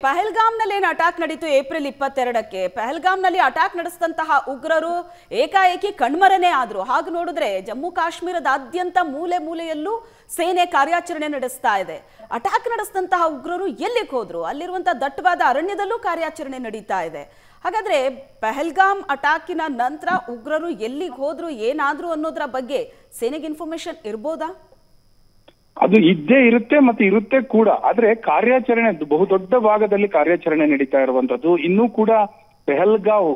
ಪಹಲ್ಗಾಮ್ನಲ್ಲಿ ಏನು ಅಟ್ಯಾಕ್ ನಡೀತು April 22ಕ್ಕೆ ಪಹಲ್ಗಾಮ್ನಲ್ಲಿ attack ನಡೆಸಿದಂತಹ ಉಗ್ರರು ಏಕಾಏಕಿ ಕಣ್ಮರೆನೇ ಆದ್ರು. ಹಾಗೆ ನೋಡಿದ್ರೆ ಜಮ್ಮು ಕಾಶ್ಮೀರದಾದ್ಯಂತ ಮೂಲೆ ಮೂಲೆಯಲ್ಲೂ ಸೇನೆ ಕಾರ್ಯಾಚರಣೆ ನಡೆಸ್ತಾ ಇದೆ. ಅಟ್ಯಾಕ್ ನಡೆಸಿದಂತಹ ಉಗ್ರರು ಎಲ್ಲಿಗೆ ಹೋದ್ರು? ಅಲ್ಲಿರುವಂತಹ ದಟ್ಟವಾದ ಅರಣ್ಯದಲ್ಲೂ ಕಾರ್ಯಾಚರಣೆ ನಡೀತಾ ಇದೆ. ಹಾಗಾದ್ರೆ ಪಹಲ್ಗಾಮ್ ಅಟ್ಯಾಕಿನ ನಂತರ ಉಗ್ರರು ಎಲ್ಲಿಗೆ ಹೋದ್ರು, ಏನಾದ್ರು ಅನ್ನೋದರ ಬಗ್ಗೆ ಸೇನೆಗೆ ಇನ್ಫಾರ್ಮೇಶನ್ ಇರಬಹುದಾ? ಅದು ಇದ್ದೇ ಇರುತ್ತೆ ಮತ್ತೆ ಇರುತ್ತೆ ಕೂಡ. ಆದ್ರೆ ಕಾರ್ಯಾಚರಣೆ ಬಹುದೊಡ್ಡ ಭಾಗದಲ್ಲಿ ಕಾರ್ಯಾಚರಣೆ ನಡೀತಾ ಇರುವಂತದ್ದು. ಇನ್ನೂ ಕೂಡ ಪೆಹಲ್ಗಾವ್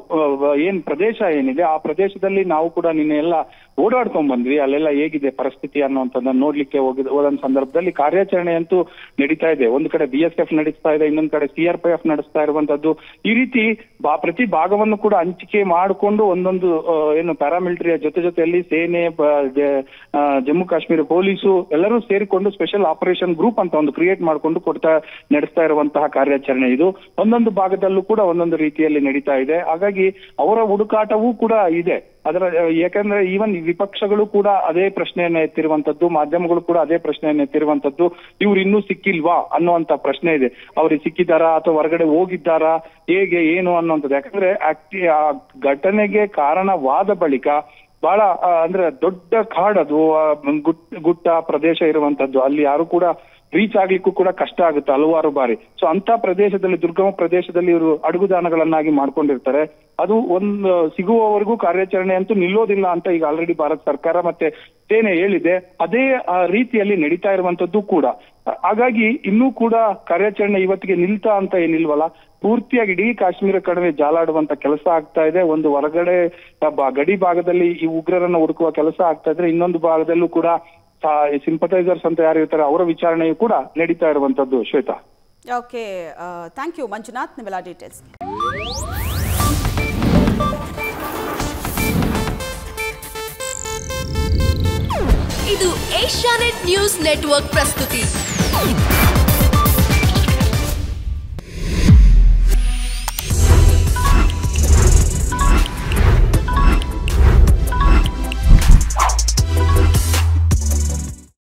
ಏನ್ ಪ್ರದೇಶ ಏನಿದೆ ಆ ಪ್ರದೇಶದಲ್ಲಿ ನಾವು ಕೂಡ ನಿನ್ನೆ ಎಲ್ಲ ಓಡಾಡ್ಕೊಂಡ್ ಬಂದ್ವಿ. ಅಲ್ಲೆಲ್ಲ ಹೇಗಿದೆ ಪರಿಸ್ಥಿತಿ ಅನ್ನುವಂಥದ್ದನ್ನ ನೋಡ್ಲಿಕ್ಕೆ ಹೋದಂತ ಸಂದರ್ಭದಲ್ಲಿ ಕಾರ್ಯಾಚರಣೆ ಅಂತೂ ನಡೀತಾ ಇದೆ. ಒಂದು ಕಡೆ BSF ನಡೆಸ್ತಾ ಇದೆ, ಇನ್ನೊಂದು ಕಡೆ CRPF ನಡೆಸ್ತಾ ಇರುವಂತದ್ದು. ಈ ರೀತಿ ಪ್ರತಿ ಭಾಗವನ್ನು ಕೂಡ ಹಂಚಿಕೆ ಮಾಡಿಕೊಂಡು ಒಂದೊಂದು ಏನು ಪ್ಯಾರಾಮಿಲಿಟರಿಯ ಜೊತೆಯಲ್ಲಿ ಸೇನೆ, ಜಮ್ಮು ಕಾಶ್ಮೀರ ಪೊಲೀಸು ಎಲ್ಲರೂ ಸೇರಿಕೊಂಡು ಸ್ಪೆಷಲ್ ಆಪರೇಷನ್ ಗ್ರೂಪ್ ಅಂತ ಒಂದು ಕ್ರಿಯೇಟ್ ಮಾಡಿಕೊಂಡು ನಡೆಸ್ತಾ ಇರುವಂತಹ ಕಾರ್ಯಾಚರಣೆ ಇದು. ಒಂದೊಂದು ಭಾಗದಲ್ಲೂ ಕೂಡ ಒಂದೊಂದು ರೀತಿಯಲ್ಲಿ ನಡೀತಾ ಇದೆ. ಹಾಗಾಗಿ ಅವರ ಹುಡುಕಾಟವೂ ಕೂಡ ಇದೆ. ಅದರ ಯಾಕಂದ್ರೆ ಈವನ್ ವಿಪಕ್ಷಗಳು ಕೂಡ ಅದೇ ಪ್ರಶ್ನೆಯನ್ನ ಎತ್ತಿರುವಂತದ್ದು, ಮಾಧ್ಯಮಗಳು ಕೂಡ ಅದೇ ಪ್ರಶ್ನೆಯನ್ನ ಎತ್ತಿರುವಂತದ್ದು. ಇವ್ರು ಇನ್ನೂ ಸಿಕ್ಕಿಲ್ವಾ ಅನ್ನುವಂತ ಪ್ರಶ್ನೆ ಇದೆ. ಅವ್ರಿಗೆ ಸಿಕ್ಕಿದಾರಾ ಅಥವಾ ಹೊರಗಡೆ ಹೋಗಿದ್ದಾರಾ, ಹೇಗೆ ಏನು ಅನ್ನುವಂಥದ್ದು. ಯಾಕಂದ್ರೆ ಆ ಘಟನೆಗೆ ಕಾರಣವಾದ ಬಳಿಕ ಬಹಳ ಅಂದ್ರೆ ದೊಡ್ಡ ಕಾಡದು, ಗುಟ್ಟ ಪ್ರದೇಶ ಇರುವಂತದ್ದು. ಅಲ್ಲಿ ಯಾರು ಕೂಡ ರೀಚ್ ಆಗ್ಲಿಕ್ಕೂ ಕೂಡ ಕಷ್ಟ ಆಗುತ್ತೆ ಹಲವಾರು ಬಾರಿ. ಸೊ ಅಂತ ಪ್ರದೇಶದಲ್ಲಿ, ದುರ್ಗಮ ಪ್ರದೇಶದಲ್ಲಿ ಇವರು ಅಡುಗುದಾಣಗಳನ್ನಾಗಿ ಮಾಡ್ಕೊಂಡಿರ್ತಾರೆ. ಅದು ಒಂದು ಸಿಗುವವರೆಗೂ ಕಾರ್ಯಾಚರಣೆ ಅಂತೂ ನಿಲ್ಲೋದಿಲ್ಲ ಅಂತ ಈಗ ಆಲ್ರೆಡಿ ಭಾರತ ಸರ್ಕಾರ ಮತ್ತೆ ಸೇನೆ ಹೇಳಿದೆ. ಅದೇ ರೀತಿಯಲ್ಲಿ ನಡೀತಾ ಇರುವಂತದ್ದು ಕೂಡ. ಹಾಗಾಗಿ ಇನ್ನೂ ಕೂಡ ಕಾರ್ಯಾಚರಣೆ ಇವತ್ತಿಗೆ ನಿಲ್ತಾ ಅಂತ ಏನಿಲ್ವಲ್ಲ, ಪೂರ್ತಿಯಾಗಿ ಇಡೀ ಕಾಶ್ಮೀರ ಕಣಿವೆ ಜಾಲಾಡುವಂತ ಕೆಲಸ ಆಗ್ತಾ ಇದೆ. ಒಂದು ಹೊರಗಡೆ ಗಡಿ ಭಾಗದಲ್ಲಿ ಈ ಉಗ್ರರನ್ನ ಹುಡುಕುವ ಕೆಲಸ ಆಗ್ತಾ ಇದ್ರೆ, ಇನ್ನೊಂದು ಭಾಗದಲ್ಲೂ ಕೂಡ ಸಿಂಪಥೈಸರ್ಸ್ ಅಂತ ಯಾರು ಇರ್ತಾರೆ ಅವರ ವಿಚಾರಣೆಯು ಕೂಡ ನಡೀತಾ ಇರುವಂತದ್ದು. Shweta, okay, thank you Manjunath, ನಿಮ್ಮೆಲ್ಲ ಡೀಟೇಲ್ಸ್. ಇದು ಏಷ್ಯಾನೆಟ್ ನ್ಯೂಸ್ ನೆಟ್ವರ್ಕ್ ಪ್ರಸ್ತುತಿ.